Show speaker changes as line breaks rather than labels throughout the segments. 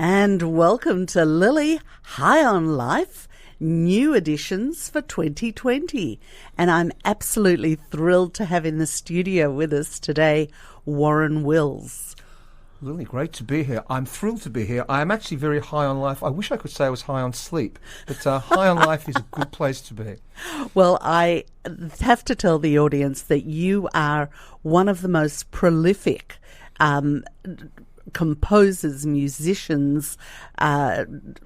And welcome to Lily High on Life, new editions for 2020. And I'm absolutely thrilled to have in the studio with us today Warren Wills.
Lily, great to be here. I'm thrilled to be here. I am actually very high on life. I wish I could say I was high on sleep, but high on life is a good place to be.
Well, I have to tell the audience that you are one of the most prolific composers, musicians,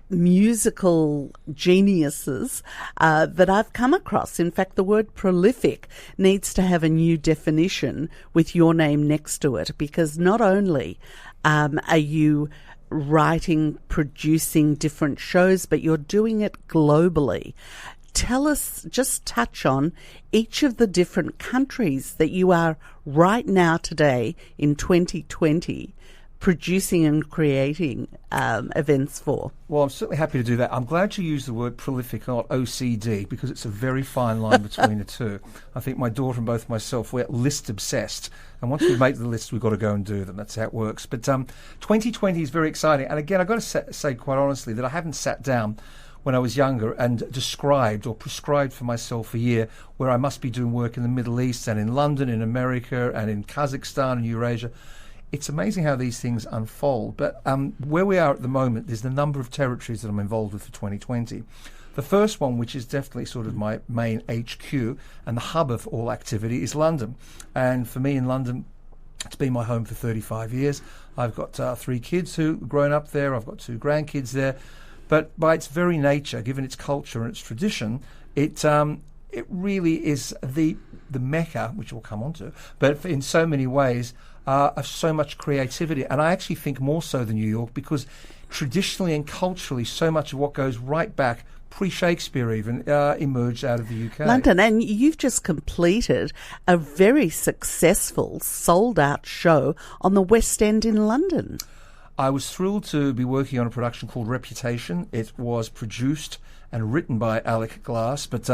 musical geniuses that I've come across. In fact, the word prolific needs to have a new definition with your name next to it, because not only are you writing, producing different shows, but you're doing it globally. Tell us, just touch on each of the different countries that you are right now today in 2020 producing and creating events for.
Well, I'm certainly happy to do that. I'm glad you used the word prolific, not OCD, because it's a very fine line between the two. I think my daughter and both myself, we're list obsessed. And once we make the list, we've got to go and do them. That's how it works. But 2020 is very exciting. And again, I've got to say quite honestly that I haven't sat down when I was younger and described or prescribed for myself a year where I must be doing work in the Middle East and in London, in America and in Kazakhstan and Eurasia. It's amazing how these things unfold. But where we are at the moment, there's the number of territories that I'm involved with for 2020. The first one, which is definitely sort of my main HQ and the hub of all activity, is London. And for me in London, it's been my home for 35 years. I've got 3 kids who grown up there. I've got 2 grandkids there. But by its very nature, given its culture and its tradition, it really is the mecca, which we'll come on to, but in so many ways, of so much creativity. And I actually think more so than New York, because traditionally and culturally, so much of what goes right back, pre-Shakespeare even, emerged out of the UK.
London, and you've just completed a very successful, sold-out show on the West End in London.
I was thrilled to be working on a production called Reputation. It was produced and written by Alec Glass, but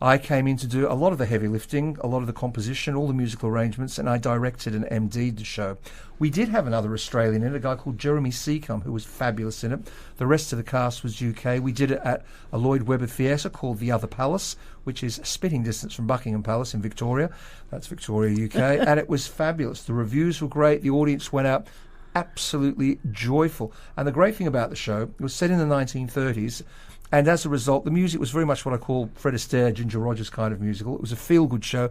I came in to do a lot of the heavy lifting, a lot of the composition, all the musical arrangements, and I directed and MD'd the show. We did have another Australian in it, a guy called Jeremy Seacombe, who was fabulous in it. The rest of the cast was UK. We did it at a Lloyd Webber theatre called The Other Palace, which is spitting distance from Buckingham Palace in Victoria. That's Victoria, UK. And it was fabulous. The reviews were great. The audience went out absolutely joyful. And the great thing about the show, it was set in the 1930s, and as a result, the music was very much what I call Fred Astaire, Ginger Rogers kind of musical. It was a feel-good show.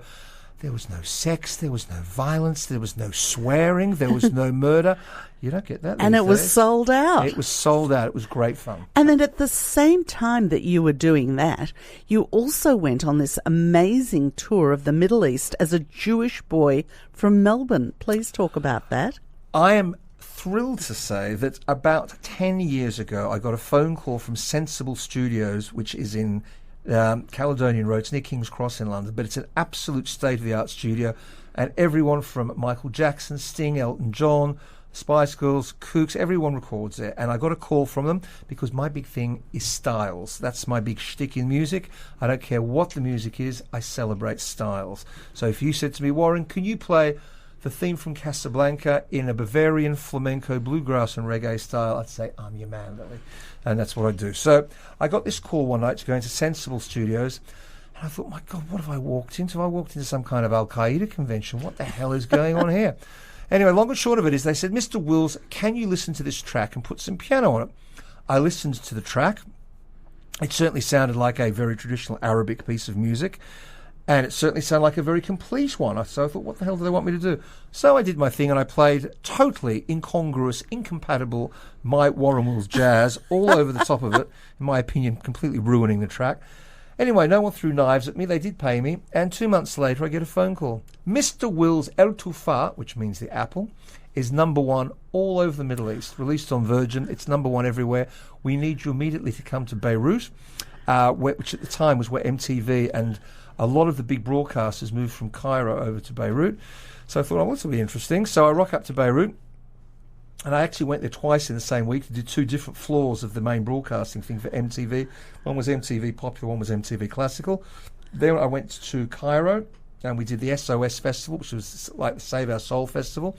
There was no sex, there was no violence, there was no swearing, there was no murder. You don't get that these
And it was
days.
sold out.
It was sold out. It was great fun.
And then at the same time that you were doing that, you also went on this amazing tour of the Middle East as a Jewish boy from Melbourne. Please talk about that.
I am thrilled to say that about 10 years ago, I got a phone call from Sensible Studios, which is in Caledonian Road, it's near King's Cross in London, but it's an absolute state-of-the-art studio, and everyone from Michael Jackson, Sting, Elton John, Spice Girls, Kooks, everyone records there. And I got a call from them because my big thing is styles. That's my big shtick in music. I don't care what the music is, I celebrate styles. So if you said to me, Warren, can you play the theme from Casablanca in a Bavarian flamenco, bluegrass and reggae style, I'd say, I'm your man, Lily. And that's what I do. So I got this call one night to go into Sensible Studios, and I thought, my God, what have I walked into? Have I walked into some kind of Al-Qaeda convention? What the hell is going on here? Anyway, long and short of it is they said, Mr. Wills, can you listen to this track and put some piano on it? I listened to the track. It certainly sounded like a very traditional Arabic piece of music. And it certainly sounded like a very complete one. So I thought, what the hell do they want me to do? So I did my thing and I played totally incongruous, incompatible my Warren Wills jazz all over the top of it, in my opinion, completely ruining the track. Anyway, no one threw knives at me. They did pay me. And 2 months later, I get a phone call. Mr. Wills El Tufaa, which means the apple, is #1 all over the Middle East. Released on Virgin. It's #1 everywhere. We need you immediately to come to Beirut, which at the time was where MTV and a lot of the big broadcasters moved from Cairo over to Beirut. So I thought, oh, this will be interesting. So I rock up to Beirut, and I actually went there twice in the same week to do 2 different floors of the main broadcasting thing for MTV. One was MTV Popular, one was MTV Classical. Then I went to Cairo, and we did the SOS Festival, which was like the Save Our Soul Festival.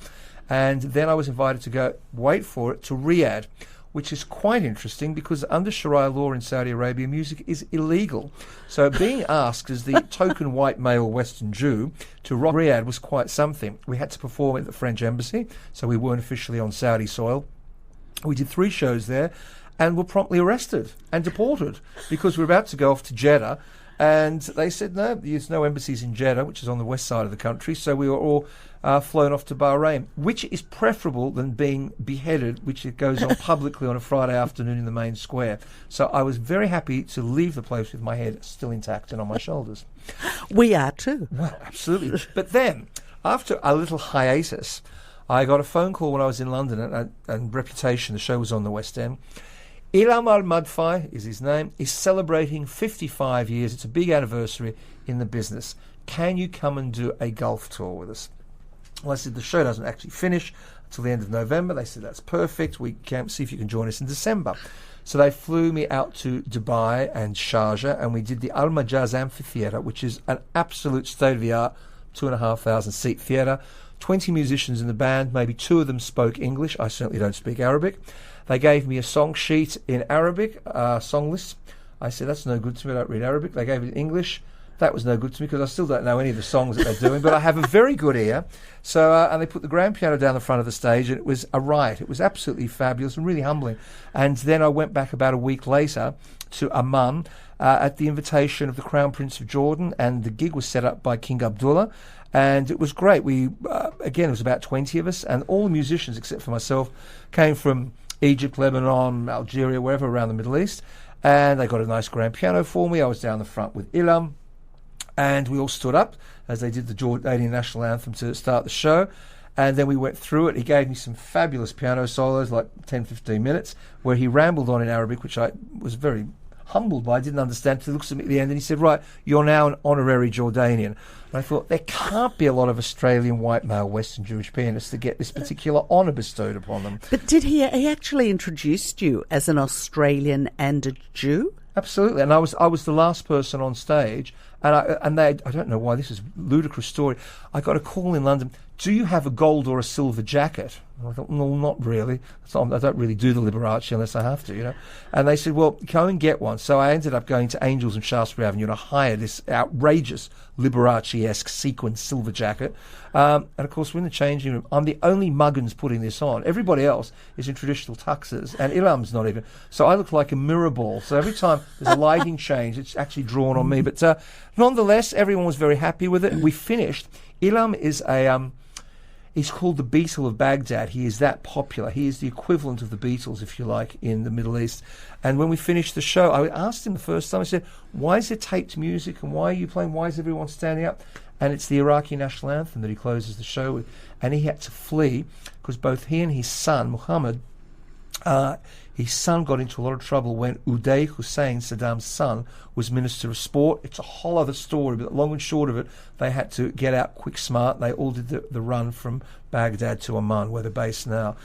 And then I was invited to go, wait for it, to Riyadh, which is quite interesting because under Sharia law in Saudi Arabia, music is illegal. So being asked as the token white male Western Jew to rock Riyadh was quite something. We had to perform at the French embassy, so we weren't officially on Saudi soil. We did 3 shows there and were promptly arrested and deported because we were about to go off to Jeddah. And they said, no, there's no embassies in Jeddah, which is on the west side of the country. So we were all flown off to Bahrain, which is preferable than being beheaded, which it goes on publicly on a Friday afternoon in the main square. So I was very happy to leave the place with my head still intact and on my shoulders.
We are too.
Well, absolutely. But then, after a little hiatus, I got a phone call when I was in London, and Reputation, the show was on the West End. Ilham Al-Madfai is his name, is celebrating 55 years. It's a big anniversary in the business. Can you come and do a golf tour with us? Well, I said, the show doesn't actually finish until the end of November. They said, that's perfect. We can see if you can join us in December. So they flew me out to Dubai and Sharjah, and we did the Al Majaz Amphitheatre, which is an absolute state-of-the-art 2,500 seat theatre. 20 musicians in the band, maybe 2 of them spoke English. I certainly don't speak Arabic. They gave me a song sheet in Arabic, song list. I said, that's no good to me, I don't read Arabic. They gave it in English. That was no good to me because I still don't know any of the songs that they're doing, but I have a very good ear. So, and they put the grand piano down the front of the stage, and it was a riot. It was absolutely fabulous and really humbling. And then I went back about a week later to Amman at the invitation of the Crown Prince of Jordan, and the gig was set up by King Abdullah. And it was great. We, again, it was about 20 of us, and all the musicians, except for myself, came from Egypt, Lebanon, Algeria, wherever around the Middle East. And they got a nice grand piano for me. I was down the front with Ilham, and we all stood up as they did the Jordanian national anthem to start the show. And then we went through it. He gave me some fabulous piano solos, like 10, 15 minutes, where he rambled on in Arabic, which I was very humbled by. I didn't understand. He looks at me at the end and he said, right, you're now an honorary Jordanian. And I thought, there can't be a lot of Australian white male Western Jewish pianists to get this particular honour bestowed upon them.
But did he actually introduced you as an Australian and a Jew?
Absolutely, and I was the last person on stage, and I don't know why, this is a ludicrous story. I got a call in London. Do you have a gold or a silver jacket? And I thought, no, not really. I don't really do the Liberace unless I have to, you know. And they said, well, go and get one. So I ended up going to Angels and Shaftesbury Avenue to hire this outrageous Liberace-esque sequin silver jacket. And of course, we're in the changing room. I'm the only Muggins putting this on. Everybody else is in traditional tuxes, and Ilham's not even. So I look like a mirror ball. So every time there's a lighting change, it's actually drawn on me. But nonetheless, everyone was very happy with it. We finished. Ilham is he's called the Beatle of Baghdad. He is that popular. He is the equivalent of the Beatles, if you like, in the Middle East. And when we finished the show, I asked him the first time, I said, why is there taped music and why are you playing? Why is everyone standing up? And it's the Iraqi national anthem that he closes the show with. And he had to flee because both he and his son, Muhammad, his son got into a lot of trouble when Uday Hussein, Saddam's son, was Minister of Sport. It's a whole other story, but long and short of it, they had to get out quick smart. They all did the run from Baghdad to Amman, where they're based now.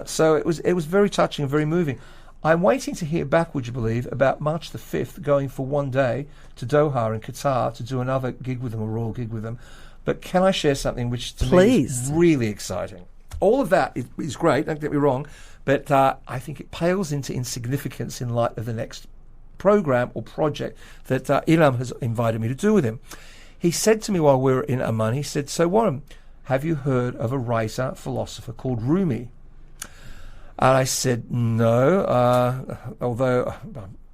So it was very touching and very moving. I'm waiting to hear back, would you believe, about March the 5th, going for one day to Doha in Qatar to do another gig with them, a royal gig with them. But can I share something which to me is really exciting? All of that is great, don't get me wrong, but I think it pales into insignificance in light of the next program or project that Ilham has invited me to do with him. He said to me while we were in Amman, he said, so Warren, have you heard of a writer, philosopher called Rumi? And I said, no, although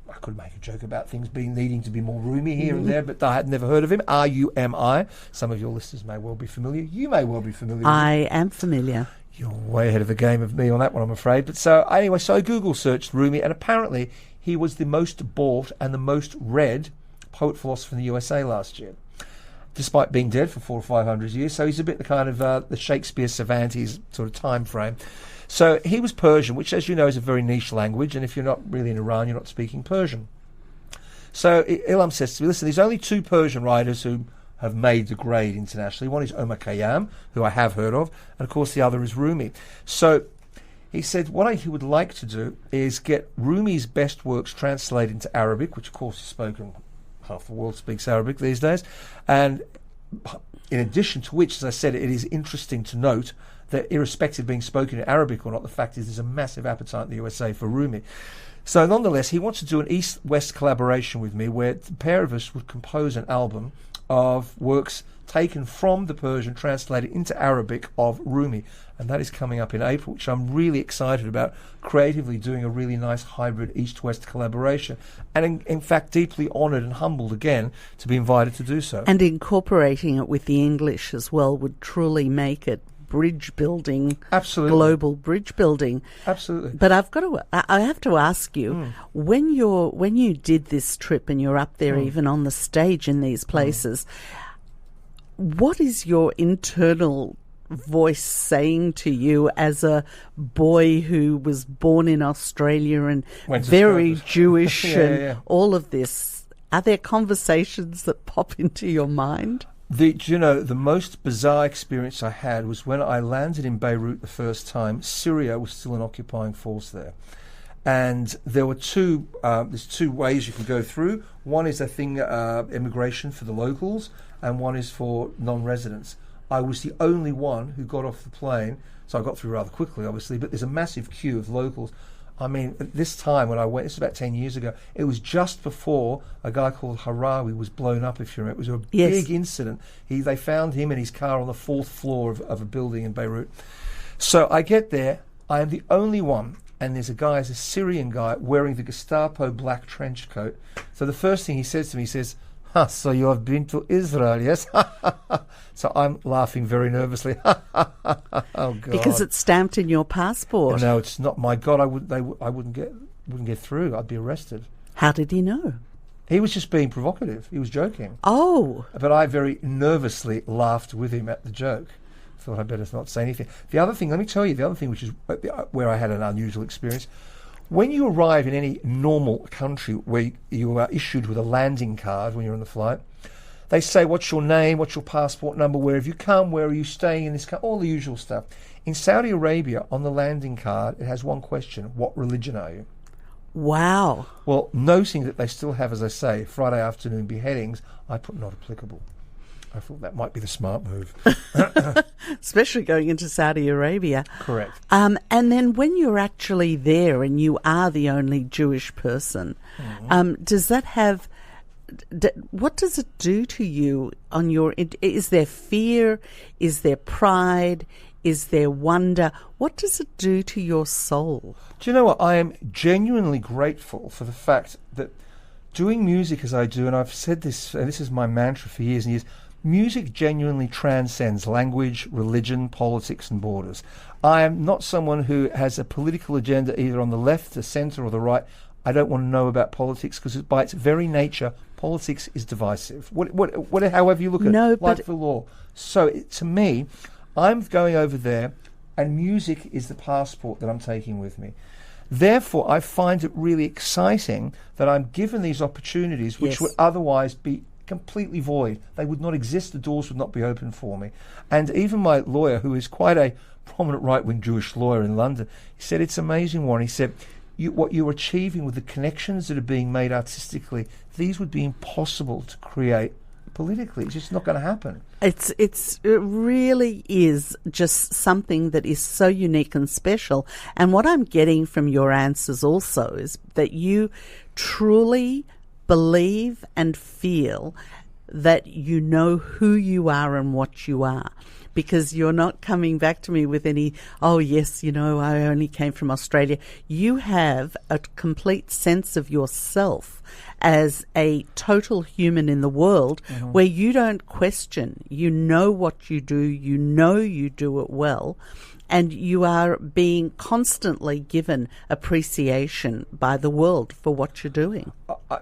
I could make a joke about things needing to be more roomy here and there, but I had never heard of him. R-U-M-I. Some of your listeners may well be familiar. You may well be familiar with him.
I am familiar.
You're way ahead of the game of me on that one, I'm afraid. But so anyway, so I Google searched Rumi, and apparently he was the most bought and the most read poet-philosopher in the USA last year, despite being dead for 400 or 500 years. So he's a bit the kind of the Shakespeare Cervantes sort of time frame. So he was Persian, which, as you know, is a very niche language, and if you're not really in Iran, you're not speaking Persian. So Ilham says to me, listen, there's only 2 Persian writers who have made the grade internationally. One is Omar Khayyam, who I have heard of, and of course the other is Rumi. So he said what he would like to do is get Rumi's best works translated into Arabic, which of course is spoken, half the world speaks Arabic these days, and in addition to which, as I said, it is interesting to note that irrespective of being spoken in Arabic or not, the fact is there's a massive appetite in the USA for Rumi. So nonetheless, he wants to do an East-West collaboration with me where the pair of us would compose an album of works taken from the Persian, translated into Arabic of Rumi. And that is coming up in April, which I'm really excited about, creatively doing a really nice hybrid East-West collaboration. And in fact, deeply honoured and humbled again to be invited to do so.
And incorporating it with the English as well would truly make it bridge building,
absolutely,
global bridge building.
Absolutely.
But I have to ask you, when you did this trip and you're up there even on the stage in these places, what is your internal voice saying to you as a boy who was born in Australia and very Jewish and all of this? Are there conversations that pop into your mind?
The most bizarre experience I had was when I landed in Beirut the first time. Syria was still an occupying force there. And there were there's two ways you can go through. One is, I think, immigration for the locals, and one is for non-residents. I was the only one who got off the plane, so I got through rather quickly, obviously, but there's a massive queue of locals. I mean, at this time when I went, this was about 10 years ago, it was just before a guy called Harawi was blown up, if you remember. It was a big incident. They found him in his car on the 4th floor of a building in Beirut. So I get there, I am the only one, and there's a Syrian guy wearing the Gestapo black trench coat. So the first thing he says to me, he says, so you have been to Israel, yes? So I'm laughing very nervously. Oh, God.
Because it's stamped in your passport.
No, it's not. My God, I wouldn't get through. I'd be arrested.
How did he know?
He was just being provocative. He was joking.
Oh.
But I very nervously laughed with him at the joke. Thought I'd better not say anything. The other thing, let me tell you, which is where I had an unusual experience. When you arrive in any normal country where you are issued with a landing card when you're on the flight, they say, what's your name, what's your passport number, where have you come, where are you staying in this country, all the usual stuff. In Saudi Arabia, on the landing card, it has one question: what religion are you?
Wow.
Well, noting that they still have, as I say, Friday afternoon beheadings, I put not applicable. I thought that might be the smart move.
Especially going into Saudi Arabia.
Correct.
And then when you're actually there and you are the only Jewish person, does that have... what does it do to you on your... Is there fear? Is there pride? Is there wonder? What does it do to your soul?
Do you know what? I am genuinely grateful for the fact that doing music as I do, and I've said this, and this is my mantra for years and years, music genuinely transcends language, religion, politics, and borders. I am not someone who has a political agenda either on the left, the centre, or the right. I don't want to know about politics because by its very nature, politics is divisive. However you look at it, like the law. So to me, I'm going over there, and music is the passport that I'm taking with me. Therefore, I find it really exciting that I'm given these opportunities which would otherwise be completely void. They would not exist. The doors would not be open for me. And even my lawyer, who is quite a prominent right-wing Jewish lawyer in London, he said, it's amazing, Warren. He said, what you're achieving with the connections that are being made artistically, these would be impossible to create politically. It's just not going to happen.
It really is just something that is so unique and special. And what I'm getting from your answers also is that you truly believe and feel that you know who you are and what you are, because you're not coming back to me with any, oh yes, I only came from Australia. You have a complete sense of yourself as a total human in the world, where you don't question. You know what you do, you do it well, and you are being constantly given appreciation by the world for what you're doing.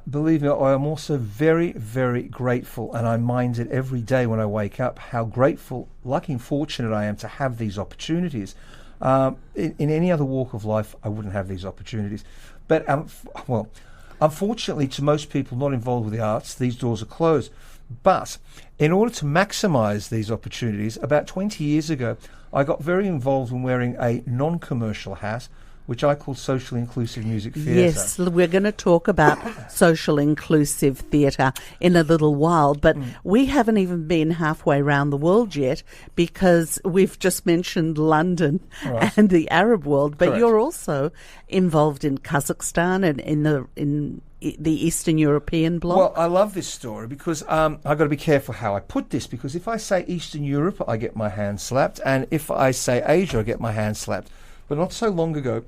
Believe me, I am also very, very grateful, and I mind it every day when I wake up, how grateful, lucky and fortunate I am to have these opportunities. In any other walk of life, I wouldn't have these opportunities. But, unfortunately, to most people not involved with the arts, these doors are closed. But in order to maximise these opportunities, about 20 years ago, I got very involved in wearing a non-commercial hat which I call social inclusive music theatre.
Yes, we're going to talk about social inclusive theatre in a little while, but we haven't even been halfway around the world yet because we've just mentioned London and the Arab world, but you're also involved in Kazakhstan and in the Eastern European bloc.
Well, I love this story because I've got to be careful how I put this, because if I say Eastern Europe, I get my hand slapped, and if I say Asia, I get my hand slapped. But not so long ago,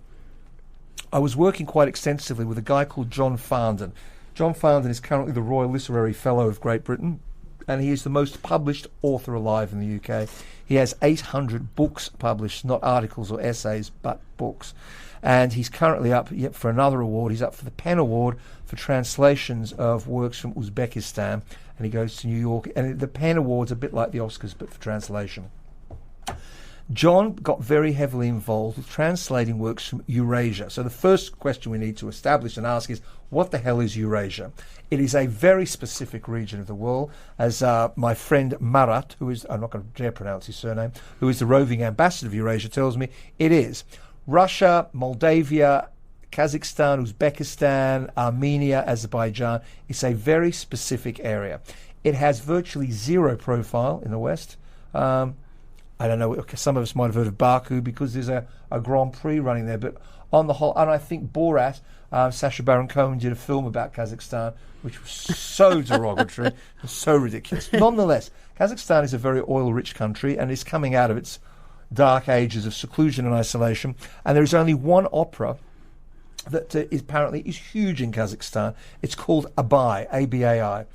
I was working quite extensively with a guy called John Farndon. John Farndon is currently the Royal Literary Fellow of Great Britain, and he is the most published author alive in the UK. He has 800 books published, not articles or essays, but books. And he's currently up for another award. He's up for the PEN Award for translations of works from Uzbekistan, and he goes to New York. And the PEN Award's a bit like the Oscars, but for translation. John got very heavily involved with translating works from Eurasia. So the first question we need to establish and ask is, what the hell is Eurasia? It is a very specific region of the world, as my friend Marat, who is, I'm not going to dare pronounce his surname, who is the roving ambassador of Eurasia, tells me it is Russia, Moldavia, Kazakhstan, Uzbekistan, Armenia, Azerbaijan. It's a very specific area. It has virtually zero profile in the West. I don't know, some of us might have heard of Baku because there's a Grand Prix running there, but on the whole, and I think Borat, Sacha Baron Cohen did a film about Kazakhstan, which was so derogatory, so ridiculous. Nonetheless, Kazakhstan is a very oil-rich country and is coming out of its dark ages of seclusion and isolation, and there is only one opera that apparently is huge in Kazakhstan. It's called Abai, A-B-A-I.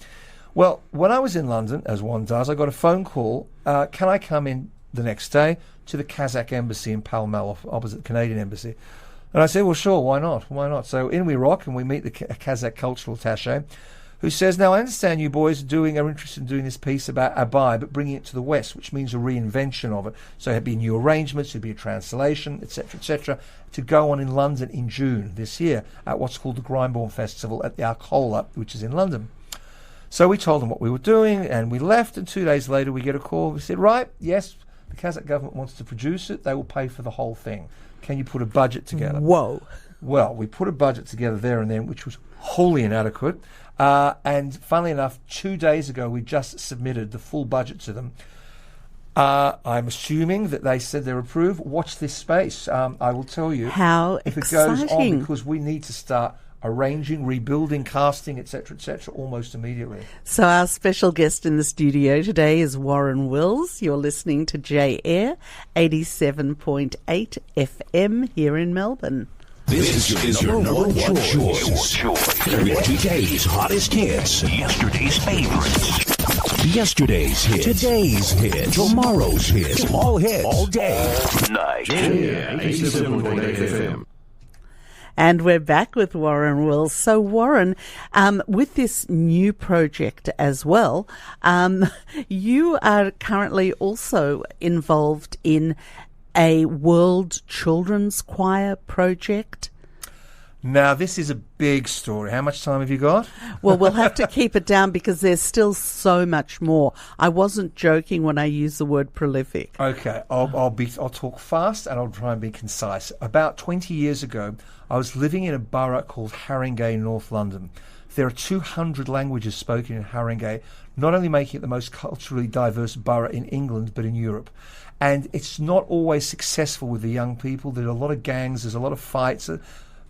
Well, when I was in London, as one does, I got a phone call, can I come in the next day to the Kazakh embassy in Pall Mall, opposite the Canadian embassy? And I said, well, sure, why not? So in we rock, and we meet the Kazakh cultural attaché, who says, now I understand you boys are interested in doing this piece about Abai, but bringing it to the West, which means a reinvention of it. So it'd be new arrangements, it'd be a translation, etc., to go on in London in June this year at what's called the Grimebourne Festival at the Arcola, which is in London. So we told them what we were doing, and we left, and 2 days later we get a call. We said, right, yes, the Kazakh government wants to produce it. They will pay for the whole thing. Can you put a budget together?
Whoa.
Well, we put a budget together there and then, which was wholly inadequate. And funnily enough, 2 days ago, we just submitted the full budget to them. I'm assuming that they said they're approved. Watch this space. I will tell you
how
if
exciting.
It goes on, because we need to start arranging, rebuilding, casting, etc., almost immediately.
So our special guest in the studio today is Warren Wills. You're listening to J-Air 87.8 FM here in Melbourne.
This is your number one choice. With today's hottest hits, yesterday's favorites. Yesterday's hits, today's hits, tomorrow's hits, all hits, all day. Night. J-Air 87.8 FM.
And we're back with Warren Wills. So, Warren, with this new project as well, you are currently also involved in a World Children's Choir project.
Now, this is a big story. How much time have you got?
Well, we'll have to keep it down because there's still so much more. I wasn't joking when I used the word prolific.
Okay, I'll talk fast and I'll try and be concise. About 20 years ago, I was living in a borough called Haringey, North London. There are 200 languages spoken in Haringey, not only making it the most culturally diverse borough in England, but in Europe. And it's not always successful with the young people. There are a lot of gangs, there's a lot of fights,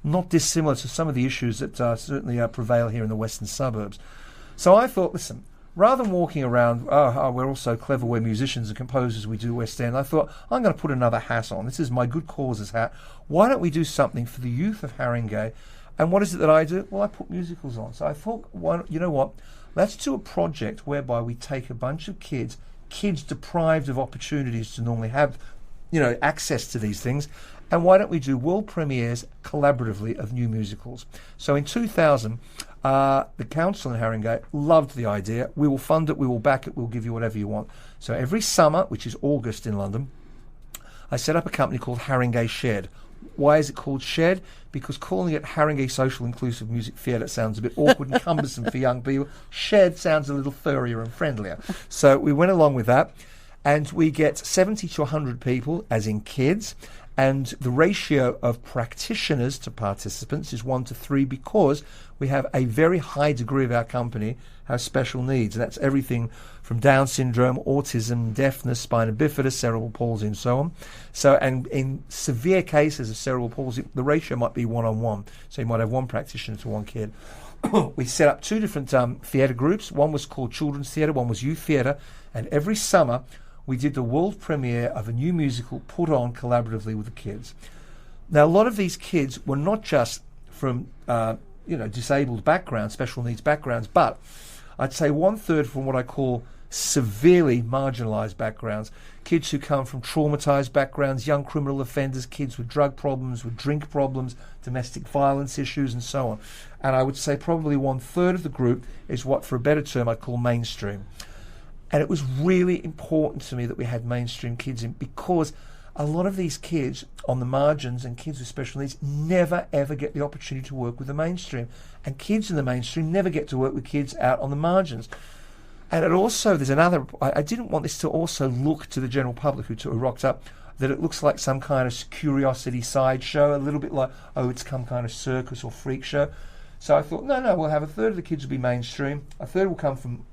not dissimilar to some of the issues that certainly prevail here in the western suburbs. So I thought, listen, rather than walking around, we're all so clever, we're musicians and composers, we do West End, I thought, I'm going to put another hat on. This is my good causes hat. Why don't we do something for the youth of Haringey? And what is it that I do? Well, I put musicals on. So I thought, you know what? Let's do a project whereby we take a bunch of kids deprived of opportunities to normally have, access to these things, and why don't we do world premieres collaboratively of new musicals? So in 2000, the council in Haringey loved the idea. We will fund it, we will back it, we'll give you whatever you want. So every summer, which is August in London, I set up a company called Haringey Shed. Why is it called Shed? Because calling it Haringey Social Inclusive Music Theatre sounds a bit awkward and cumbersome for young people. Shed sounds a little furrier and friendlier. So we went along with that, and we get 70 to 100 people, as in kids, And the ratio of practitioners to participants is 1 to 3 because we have a very high degree of our company has special needs. And that's everything from Down syndrome, autism, deafness, spina bifida, cerebral palsy, and so on. So, and in severe cases of cerebral palsy, the ratio might be 1-on-1. So you might have one practitioner to one kid. We set up 2 different theatre groups. One was called Children's Theatre, one was Youth Theatre. And every summer, we did the world premiere of a new musical put on collaboratively with the kids. Now, a lot of these kids were not just from, disabled backgrounds, special needs backgrounds, but I'd say 1/3 from what I call severely marginalised backgrounds. Kids who come from traumatised backgrounds, young criminal offenders, kids with drug problems, with drink problems, domestic violence issues, and so on. And I would say probably 1/3 of the group is what, for a better term, I'd call mainstream. And it was really important to me that we had mainstream kids in, because a lot of these kids on the margins and kids with special needs never ever get the opportunity to work with the mainstream. And kids in the mainstream never get to work with kids out on the margins. And it also, there's another, I didn't want this to also look to the general public who rocked up, that it looks like some kind of curiosity sideshow, a little bit like, oh, it's some kind of circus or freak show. So I thought, no, we'll have 1/3 of the kids will be mainstream, 1/3 will come from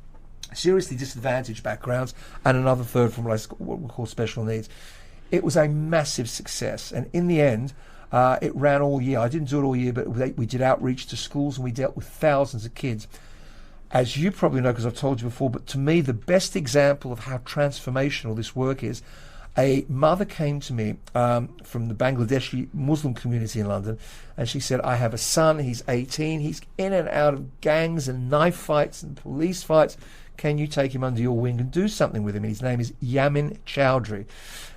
seriously disadvantaged backgrounds, and another 1/3 from what we call special needs. It was a massive success, and in the end, it ran all year. I didn't do it all year, but we did outreach to schools, and we dealt with thousands of kids. As you probably know, because I've told you before, but to me, the best example of how transformational this work is, a mother came to me from the Bangladeshi Muslim community in London, and she said, I have a son, he's 18, he's in and out of gangs and knife fights and police fights. Can you take him under your wing and do something with him? And his name is Yamin Chowdhury.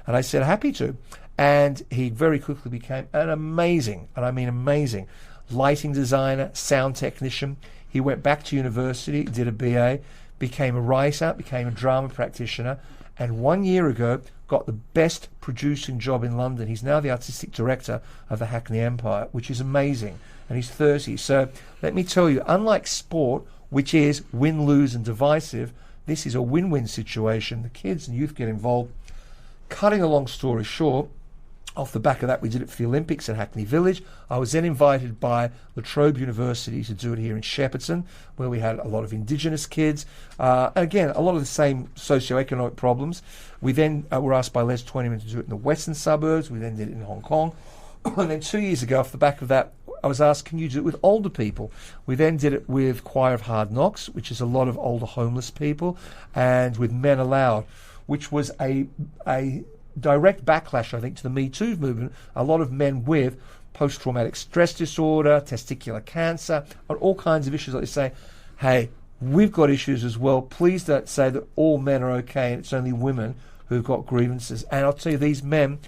And I said, happy to. And he very quickly became an amazing, and I mean amazing, lighting designer, sound technician. He went back to university, did a BA, became a writer, became a drama practitioner, and 1 year ago got the best producing job in London. He's now the artistic director of the Hackney Empire, which is amazing. And he's 30. So let me tell you, unlike sport, which is win, lose, and divisive, this is a win-win situation. The kids and youth get involved. Cutting a long story short, off the back of that, we did it for the Olympics at Hackney Village. I was then invited by La Trobe University to do it here in Shepperton, where we had a lot of Indigenous kids. And again, a lot of the same socioeconomic problems. We then were asked by Les Twentyman to do it in the western suburbs. We then did it in Hong Kong. And then 2 years ago, off the back of that, I was asked, can you do it with older people? We then did it with Choir of Hard Knocks, which is a lot of older homeless people, and with Men Aloud, which was a direct backlash, I think, to the Me Too movement. A lot of men with post-traumatic stress disorder, testicular cancer, and all kinds of issues like this, saying, hey, we've got issues as well. Please don't say that all men are okay and it's only women who've got grievances. And I'll tell you, these men,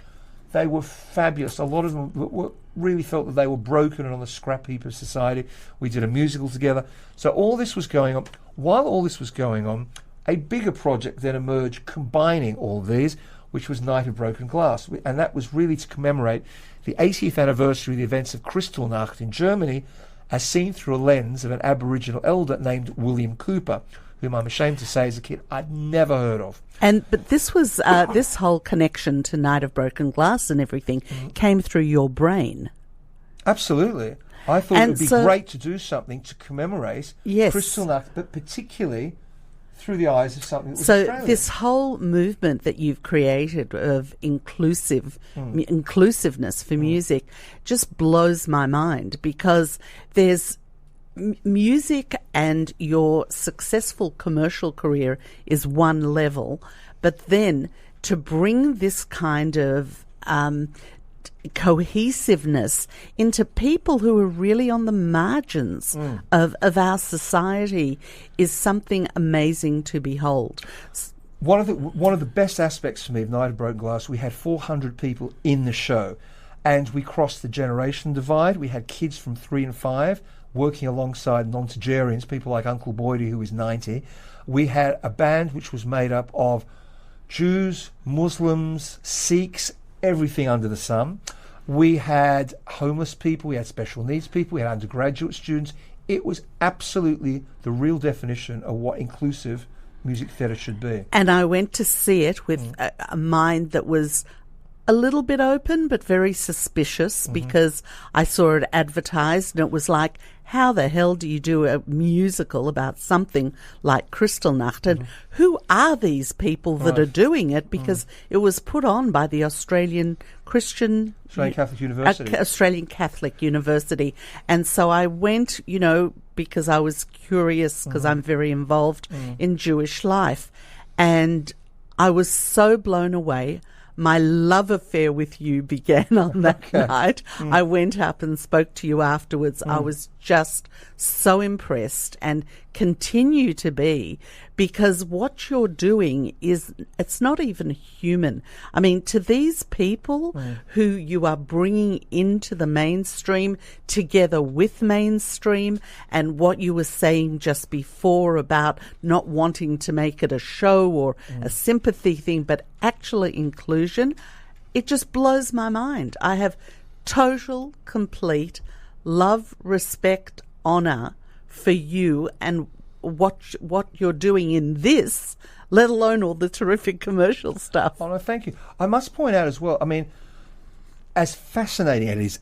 they were fabulous. A lot of them really felt that they were broken and on the scrap heap of society. We did a musical together. So all this was going on. While all this was going on, a bigger project then emerged combining all these, which was Night of Broken Glass. And that was really to commemorate the 80th anniversary of the events of Kristallnacht in Germany, as seen through a lens of an Aboriginal elder named William Cooper, whom I'm ashamed to say as a kid I'd never heard of.
But this was this whole connection to Night of Broken Glass and everything came through your brain.
Absolutely. I thought it would be great to do something to commemorate Kristallnacht, but particularly through the eyes of something that was Australian.
This whole movement that you've created of inclusiveness for music just blows my mind, because there's music and your successful commercial career is one level, but then to bring this kind of cohesiveness into people who are really on the margins of our society is something amazing to behold.
One of the best aspects for me of Night of Broken Glass, we had 400 people in the show, and we crossed the generation divide. We had kids from 3 and 5 working alongside nonagerians, people like Uncle Boydie, who is 90. We had a band which was made up of Jews, Muslims, Sikhs, everything under the sun. We had homeless people, we had special needs people, we had undergraduate students. It was absolutely the real definition of what inclusive music theatre should be.
And I went to see it with a mind that was a little bit open, but very suspicious because I saw it advertised and it was like, how the hell do you do a musical about something like Kristallnacht? And who are these people that are doing it? Because it was put on by the Australian Catholic University. Australian Catholic University. And so I went, because I was curious, because I'm very involved in Jewish life. And I was so blown away. My love affair with you began on that night. I went up and spoke to you afterwards. I was just so impressed and continue to be, because what you're doing it's not even human. I mean, to these people who you are bringing into the mainstream together with mainstream, and what you were saying just before about not wanting to make it a show or a sympathy thing, but actually inclusion, it just blows my mind. I have total, complete love, respect, honour for you and what you're doing in this, let alone all the terrific commercial stuff.
Oh, no, thank you. I must point out as well, I mean, as fascinating it is,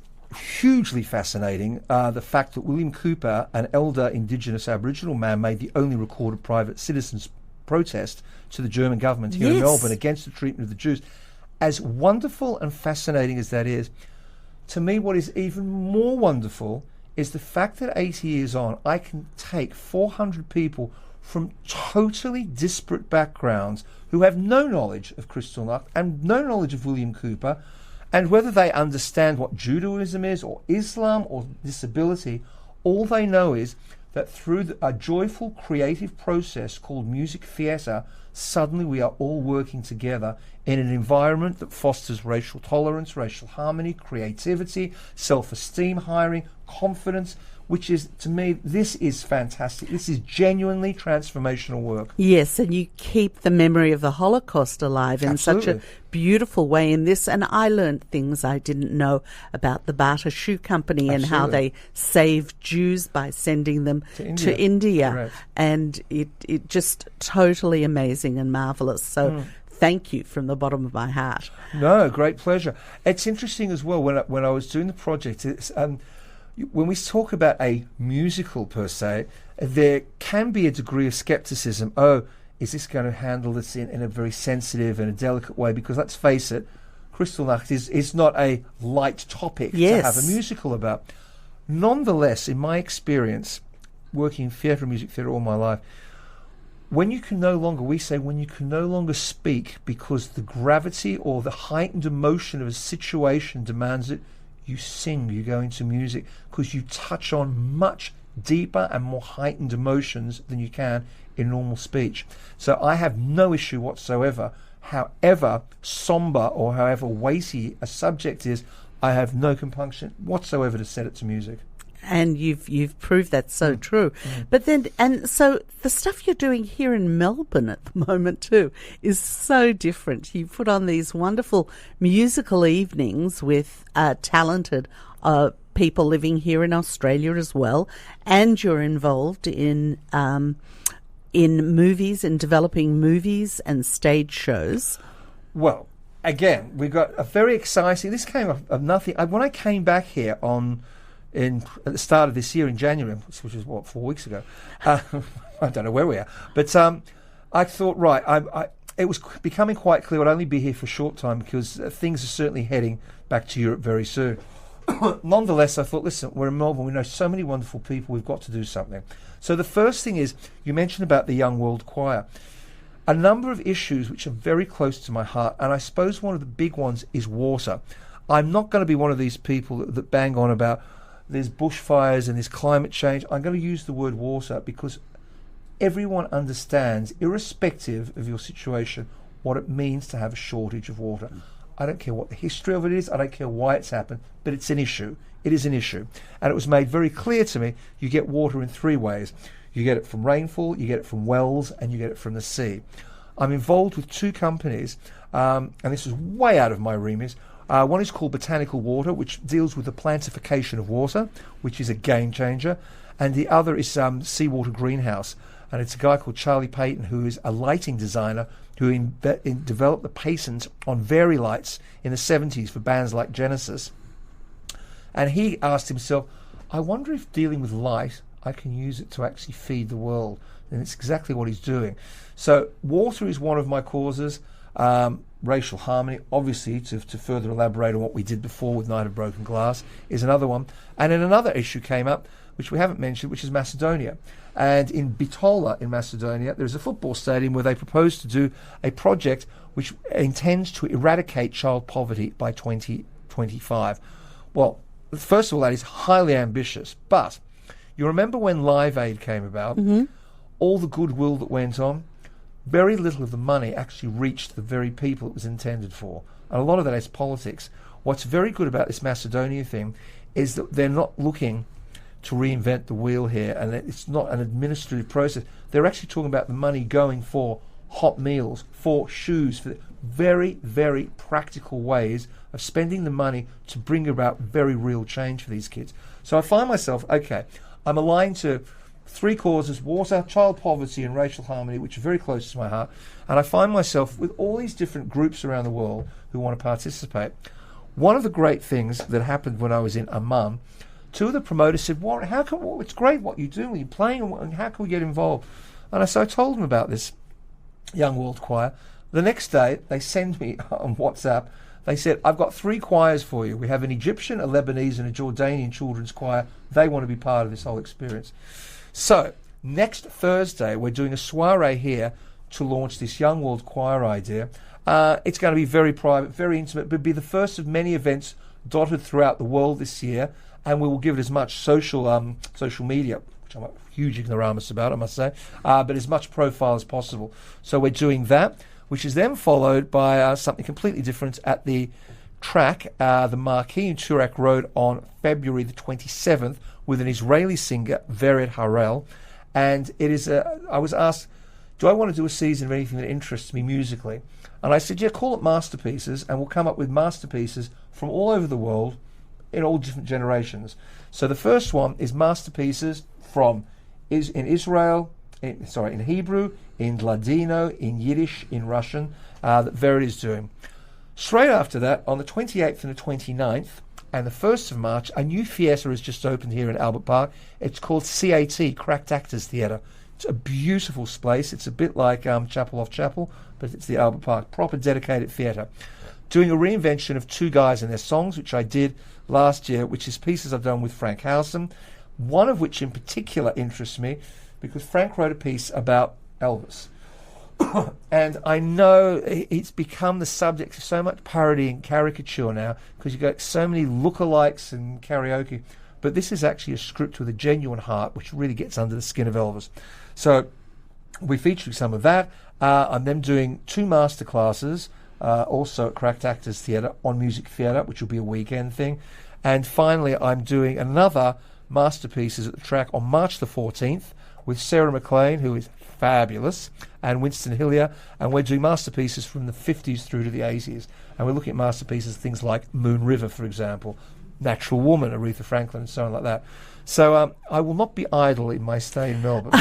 hugely fascinating, the fact that William Cooper, an elder Indigenous Aboriginal man, made the only recorded private citizens' protest to the German government here in Melbourne against the treatment of the Jews. As wonderful and fascinating as that is, to me what is even more wonderful is the fact that 80 years on, I can take 400 people from totally disparate backgrounds who have no knowledge of Kristallnacht and no knowledge of William Cooper, and whether they understand what Judaism is or Islam or disability, all they know is that through a joyful creative process called music theatre, suddenly we are all working together in an environment that fosters racial tolerance, racial harmony, creativity, self-esteem, hiring, confidence, which is, to me, this is fantastic. This is genuinely transformational work.
Yes, and you keep the memory of the Holocaust alive in such a beautiful way in this. And I learned things I didn't know about the Bata Shoe Company and how they saved Jews by sending them to India.
Correct.
And it just totally amazing and marvellous. So thank you from the bottom of my heart.
No, great pleasure. It's interesting as well, when I was doing the project, it's... when we talk about a musical per se, there can be a degree of skepticism. Oh, is this going to handle this in a very sensitive and a delicate way? Because let's face it, Kristallnacht is not a light topic to have a musical about. Nonetheless, in my experience, working in theatre and music theatre all my life, when you can no longer speak because the gravity or the heightened emotion of a situation demands it, you sing, you go into music, because you touch on much deeper and more heightened emotions than you can in normal speech. So I have no issue whatsoever, however somber or however weighty a subject is, I have no compunction whatsoever to set it to music.
And you've proved that's so true. But then, and so the stuff you're doing here in Melbourne at the moment too is so different. You put on these wonderful musical evenings with talented people living here in Australia as well, and you're involved in movies and developing movies and stage shows.
Well, again, we've got a very exciting. This came of nothing. When I came back here at the start of this year in January, which was 4 weeks ago. I don't know where we are, but I thought, right, it was becoming quite clear I'd only be here for a short time because things are certainly heading back to Europe very soon. Nonetheless, I thought, listen, we're in Melbourne, we know so many wonderful people, we've got to do something. So the first thing is, you mentioned about the Young World Choir. A number of issues which are very close to my heart, and I suppose one of the big ones is water. I'm not going to be one of these people that bang on about there's bushfires and there's climate change. I'm going to use the word water because everyone understands, irrespective of your situation, what it means to have a shortage of water. I don't care what the history of it is. I don't care why it's happened, but it's an issue. It is an issue. And it was made very clear to me, you get water in three ways. You get it from rainfall, you get it from wells, and you get it from the sea. I'm involved with two companies, and this is way out of my remit. One is called Botanical Water, which deals with the plantification of water, which is a game changer. And the other is Seawater Greenhouse. And it's a guy called Charlie Payton, who is a lighting designer, who developed the patent on vari-lights in the 70s for bands like Genesis. And he asked himself, I wonder if dealing with light, I can use it to actually feed the world. And it's exactly what he's doing. So water is one of my causes. Racial harmony, obviously, to further elaborate on what we did before with Night of Broken Glass, is another one. And then another issue came up, which we haven't mentioned, which is Macedonia. And in Bitola in Macedonia, there's a football stadium where they propose to do a project which intends to eradicate child poverty by 2025. Well, first of all, that is highly ambitious. But you remember when Live Aid came about, all the goodwill that went on, very little of the money actually reached the very people it was intended for. And a lot of that is politics. What's very good about this Macedonia thing is that they're not looking to reinvent the wheel here, and it's not an administrative process. They're actually talking about the money going for hot meals, for shoes, for very, very practical ways of spending the money to bring about very real change for these kids. So I find myself, okay, I'm aligned to three causes: water, child poverty, and racial harmony, which are very close to my heart. And I find myself with all these different groups around the world who want to participate. One of the great things that happened when I was in Amman, two of the promoters said, Warren, it's great what you do, you're playing, and how can we get involved? And so I told them about this Young World Choir. The next day, they sent me on WhatsApp, they said, I've got three choirs for you. We have an Egyptian, a Lebanese, and a Jordanian children's choir. They want to be part of this whole experience. So, next Thursday, we're doing a soiree here to launch this Young World Choir idea. It's going to be very private, very intimate, but it'll be the first of many events dotted throughout the world this year, and we will give it as much social media, which I'm a huge ignoramus about, I must say, but as much profile as possible. So we're doing that, which is then followed by something completely different at the track, the Marquee in Turak Road on February the 27th with an Israeli singer, Vered Harel. And it is I was asked, do I want to do a season of anything that interests me musically? And I said, yeah, call it Masterpieces, and we'll come up with masterpieces from all over the world in all different generations. So the first one is masterpieces from in Israel, in Hebrew, in Ladino, in Yiddish, in Russian, that Vered is doing. Straight after that, on the 28th and the 29th, and the 1st of March, a new theatre has just opened here in Albert Park. It's called CAT, Cracked Actors Theatre. It's a beautiful space. It's a bit like Chapel Off Chapel, but it's the Albert Park, proper dedicated theatre. Doing a reinvention of Two Guys and Their Songs, which I did last year, which is pieces I've done with Frank Howson, one of which in particular interests me, because Frank wrote a piece about Elvis. And I know it's become the subject of so much parody and caricature now, because you've got so many lookalikes and karaoke. But this is actually a script with a genuine heart, which really gets under the skin of Elvis. So we're featuring some of that. I'm then doing two masterclasses, also at Cracked Actors Theatre, on music theatre, which will be a weekend thing. And finally, I'm doing another Masterpieces at the track on March the 14th with Sarah McLean, who is fabulous, and Winston Hillier, and we're doing masterpieces from the 50s through to the 80s. And we're looking at masterpieces, things like Moon River, for example, Natural Woman, Aretha Franklin, and so on like that. So I will not be idle in my stay in Melbourne.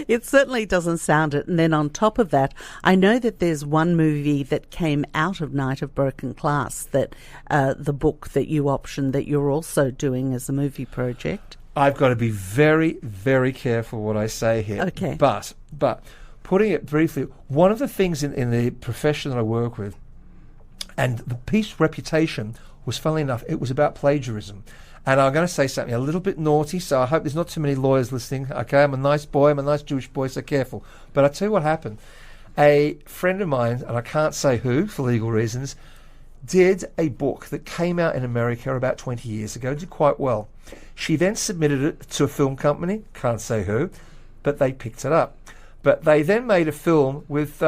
It certainly doesn't sound it. And then on top of that, I know that there's one movie that came out of Night of Broken Glass, that the book that you optioned, that you're also doing as a movie project.
I've got to be very, very careful what I say here.
Okay.
But putting it briefly, one of the things in the profession that I work with, and the piece Reputation was, funnily enough, it was about plagiarism. And I'm going to say something a little bit naughty, so I hope there's not too many lawyers listening. Okay, I'm a nice boy, I'm a nice Jewish boy, so careful. But I'll tell you what happened. A friend of mine, and I can't say who for legal reasons, did a book that came out in America about 20 years ago, did quite well. She then submitted it to a film company, can't say who, but they picked it up. But they then made a film with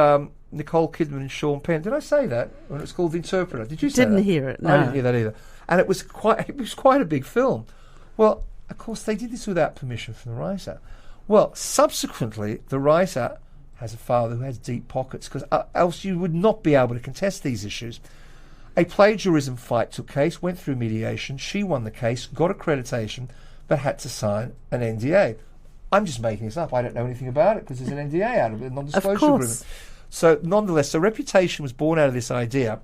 Nicole Kidman and Sean Penn. Did I say that? When it was called The Interpreter. Did you say that?
Didn't hear it, no.
I didn't hear that either. And it was quite a big film. Well, of course, they did this without permission from the writer. Well, subsequently, the writer has a father who has deep pockets, because else you would not be able to contest these issues. A plagiarism fight took place, went through mediation. She won the case, got accreditation, but had to sign an NDA. I'm just making this up. I don't know anything about it because there's an NDA out of it, a non-disclosure agreement. So nonetheless, so Reputation was born out of this idea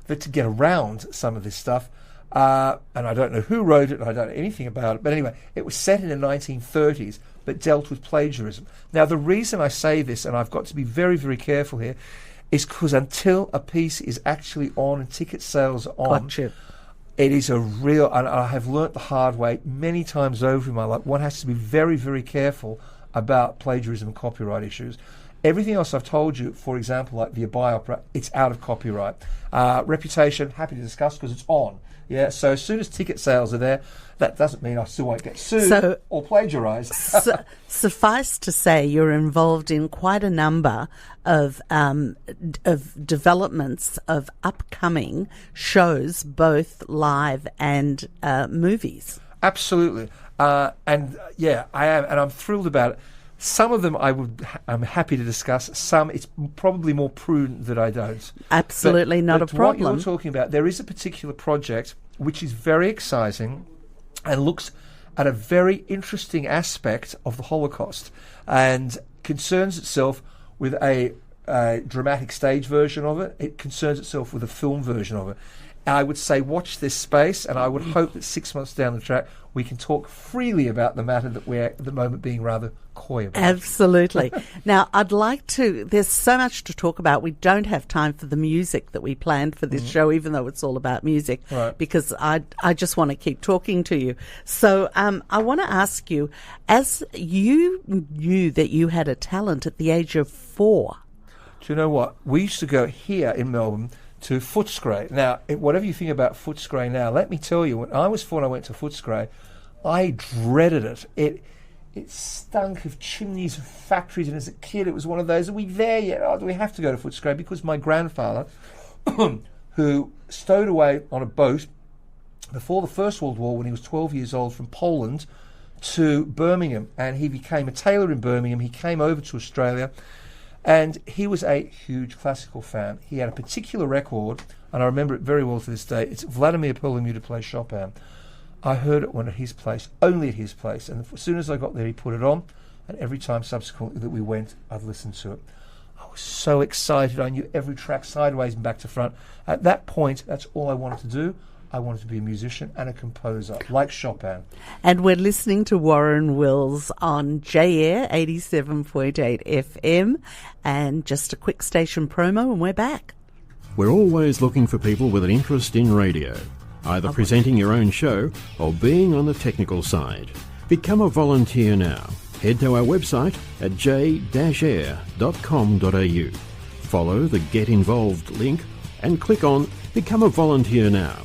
that to get around some of this stuff, and I don't know who wrote it, and I don't know anything about it, but anyway, it was set in the 1930s, but dealt with plagiarism. Now, the reason I say this, and I've got to be very, very careful here, is because until a piece is actually on and ticket sales are on,
Gotcha.
it is a real, and I have learnt the hard way many times over in my life, one has to be very, very careful about plagiarism and copyright issues. Everything else I've told you, for example, like the Abai opera, it's out of copyright. Reputation, happy to discuss because it's on. Yeah, so as soon as ticket sales are there, that doesn't mean I still won't get sued or plagiarised.
Suffice to say, you're involved in quite a number of developments of upcoming shows, both live and movies.
Absolutely. And yeah, I am, and I'm thrilled about it. Some of them I'm happy to discuss. Some it's probably more prudent that I don't.
Absolutely not a problem.
What you're talking about, there is a particular project which is very exciting and looks at a very interesting aspect of the Holocaust and concerns itself with a dramatic stage version of it. It concerns itself with a film version of it. And I would say watch this space, and I would hope that 6 months down the track we can talk freely about the matter that we're at the moment being rather coy about.
Absolutely. Now, I'd like to, there's so much to talk about. We don't have time for the music that we planned for this show, even though it's all about music,
right,
because I just want to keep talking to you. So I want to ask you, as you knew that you had a talent at the age of 4.
Do you know what? We used to go here in Melbourne to Footscray. Now, whatever you think about Footscray now, let me tell you, when I was 4 and I went to Footscray, I dreaded it. It stunk of chimneys and factories, and as a kid it was one of those, are we there yet? Oh, do we have to go to Footscray? Because my grandfather, who stowed away on a boat before the First World War when he was 12 years old from Poland to Birmingham, and he became a tailor in Birmingham. He came over to Australia, and he was a huge classical fan. He had a particular record, and I remember it very well to this day. It's Vladimir Perlmutter plays Chopin. I heard it when at his place, only at his place, and as soon as I got there he put it on, and every time subsequently that we went, I'd listened to it. I was so excited. I knew every track sideways and back to front. At that point, that's all I wanted to do. I wanted to be a musician and a composer, like Chopin.
And we're listening to Warren Wills on J-Air 87.8 FM. And just a quick station promo and we're back.
We're always looking for people with an interest in radio, either presenting your own show or being on the technical side. Become a volunteer now. Head to our website at j-air.com.au. Follow the Get Involved link and click on Become a Volunteer Now.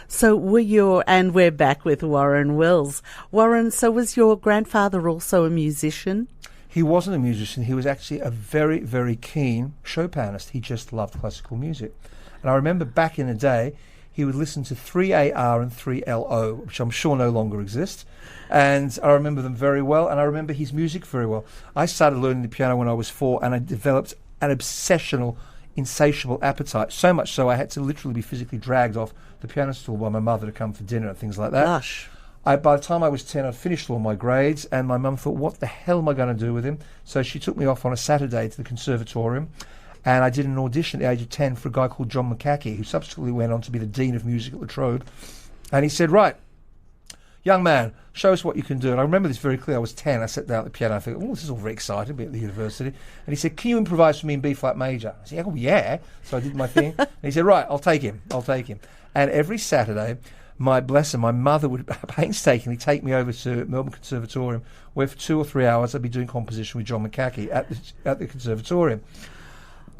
So we're back with Warren Wills. Warren, so was your grandfather also a musician?
He wasn't a musician. He was actually a very, very keen Chopinist. He just loved classical music. And I remember back in the day, he would listen to 3AR and 3LO, which I'm sure no longer exist. And I remember them very well, and I remember his music very well. I started learning the piano when I was 4, and I developed an obsessional, insatiable appetite, so much so I had to literally be physically dragged off the piano stool by my mother to come for dinner and things like that.
Gosh.
By the time I was 10, I'd finished all my grades, and my mum thought, what the hell am I going to do with him? So she took me off on a Saturday to the conservatorium, and I did an audition at the age of 10 for a guy called John McCackey, who subsequently went on to be the Dean of Music at La Trobe. And he said, right, young man, show us what you can do. And I remember this very clearly. I was 10. I sat down at the piano. I thought, oh, this is all very exciting, be at the university. And he said, can you improvise for me in B-flat major? I said, oh, yeah. So I did my thing. And he said, right, I'll take him. And every Saturday, my mother would painstakingly take me over to Melbourne Conservatorium, where for 2 or 3 hours I'd be doing composition with John McCackey at the conservatorium.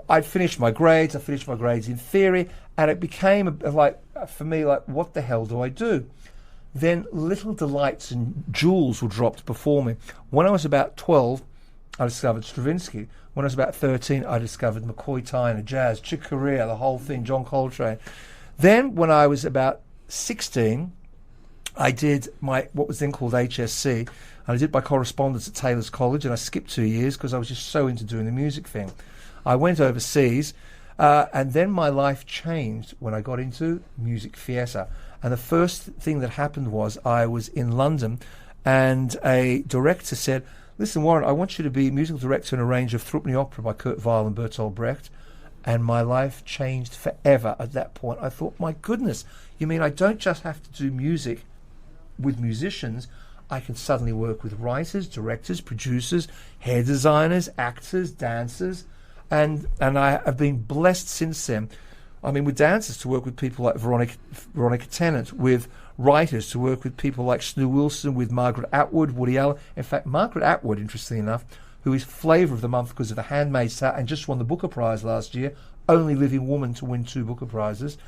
I'd finished my grades. I finished my grades in theory, and it became for me, what the hell do I do? Then little delights and jewels were dropped before me. When I was about 12, I discovered Stravinsky. When I was about 13, I discovered McCoy Tyner, jazz, Chick Corea, the whole thing, John Coltrane. Then when I was about 16, I did what was then called HSC, and I did my correspondence at Taylor's College, and I skipped 2 years because I was just so into doing the music thing. I went overseas, and then my life changed when I got into music theatre. And the first thing that happened was I was in London, and a director said, listen, Warren, I want you to be musical director and arranger of Thrupney Opera by Kurt Weill and Bertolt Brecht. And my life changed forever at that point. I thought, my goodness, you mean I don't just have to do music with musicians, I can suddenly work with writers, directors, producers, hair designers, actors, dancers, and I have been blessed since then. I mean, with dancers to work with people like Veronica Tennant, with writers to work with people like Snu Wilson, with Margaret Atwood, Woody Allen. In fact, Margaret Atwood, interestingly enough, who is Flavour of the Month because of The Handmaid's Tale and just won the Booker Prize last year, only living woman to win 2 Booker Prizes.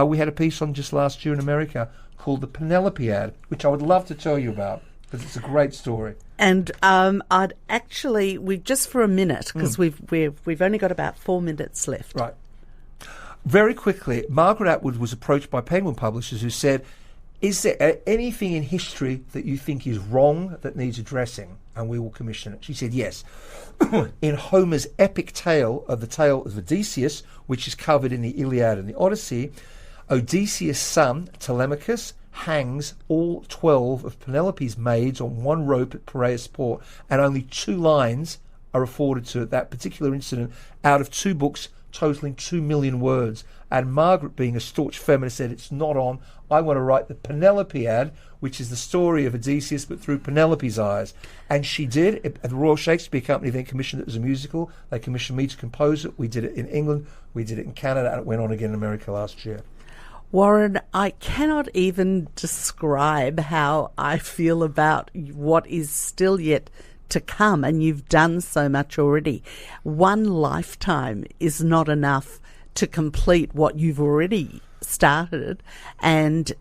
We had a piece on just last year in America called The Penelope-Ad, which I would love to tell you about because it's a great story. And
I'd actually, just for a minute, because we've only got about 4 minutes left.
Right. Very quickly, Margaret Atwood was approached by Penguin Publishers who said, is there anything in history that you think is wrong that needs addressing? And we will commission it. She said, yes. In Homer's epic tale of Odysseus, which is covered in the Iliad and the Odyssey, Odysseus' son, Telemachus, hangs all 12 of Penelope's maids on one rope at Piraeus Port, and only 2 lines are afforded to that particular incident out of 2 books totaling 2 million words. And Margaret, being a staunch feminist, said, it's not on. I want to write the Penelope-Ad, which is the story of Odysseus, but through Penelope's eyes. And she did. The Royal Shakespeare Company then commissioned it as a musical. They commissioned me to compose it. We did it in England. We did it in Canada. And it went on again in America last year.
Warren, I cannot even describe how I feel about what is still yet to come, and you've done so much already. One lifetime is not enough to complete what you've already started, and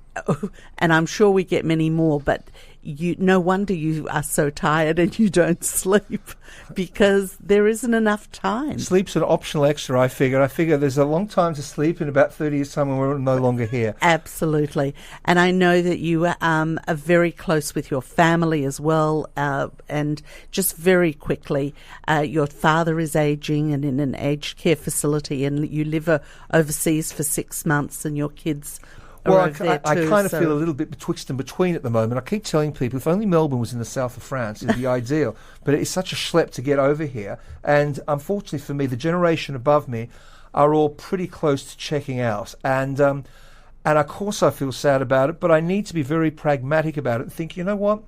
I'm sure we get many more, but no wonder you are so tired and you don't sleep, because there isn't enough time.
Sleep's an optional extra, I figure. There's a long time to sleep in about 30 years' time when we're no longer here.
Absolutely. And I know that you are very close with your family as well. And just very quickly, your father is aging and in an aged care facility, and you live overseas for 6 months, and your kids...
Well, I kind of feel a little bit betwixt and between at the moment. I keep telling people, if only Melbourne was in the south of France, it'd be ideal. But it's such a schlep to get over here. And unfortunately for me, the generation above me are all pretty close to checking out. And of course I feel sad about it, but I need to be very pragmatic about it and think, you know what?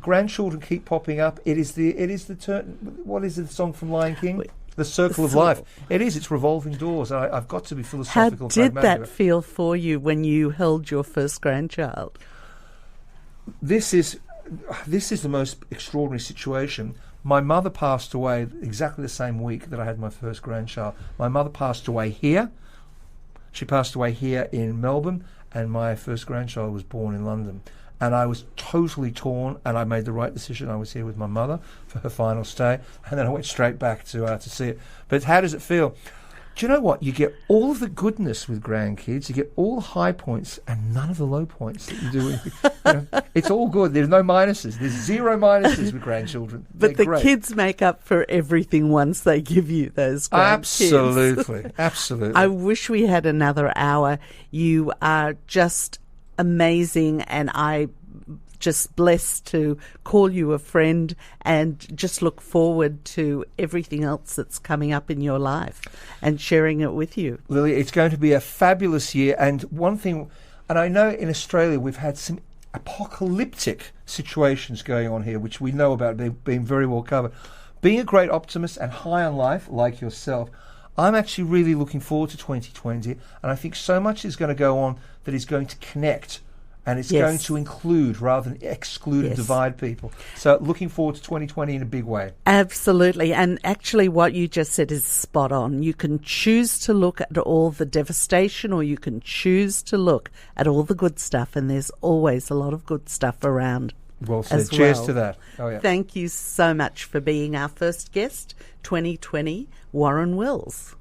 Grandchildren keep popping up. It is the turn. What is the song from Lion King? The circle of life. It is. It's revolving doors. I've got to be philosophical.
How did that feel for you when you held your first grandchild?
This is the most extraordinary situation. My mother passed away exactly the same week that I had my first grandchild. My mother passed away here. She passed away here in Melbourne, and my first grandchild was born in London. And I was totally torn, and I made the right decision. I was here with my mother for her final stay, and then I went straight back to see it. But how does it feel? Do you know what? You get all of the goodness with grandkids. You get all the high points and none of the low points that you do. It's all good. There's no minuses. There's 0 minuses with grandchildren.
But the kids make up for everything once they give you those grandkids.
Absolutely. Absolutely.
I wish we had another hour. You are just amazing, and I just blessed to call you a friend, and just look forward to everything else that's coming up in your life and sharing it with you.
Lily, it's going to be a fabulous year. And one thing, and I know in Australia we've had some apocalyptic situations going on here, which we know about, being very well covered. Being a great optimist and high on life like yourself, I'm actually really looking forward to 2020, and I think so much is going to go on that is going to connect, and it's going to include rather than exclude and divide people. So looking forward to 2020 in a big way.
Absolutely. And actually what you just said is spot on. You can choose to look at all the devastation, or you can choose to look at all the good stuff, and there's always a lot of good stuff around.
Well said. Cheers to that. Oh, yeah.
Thank you so much for being our first guest, 2020, Warren Wills.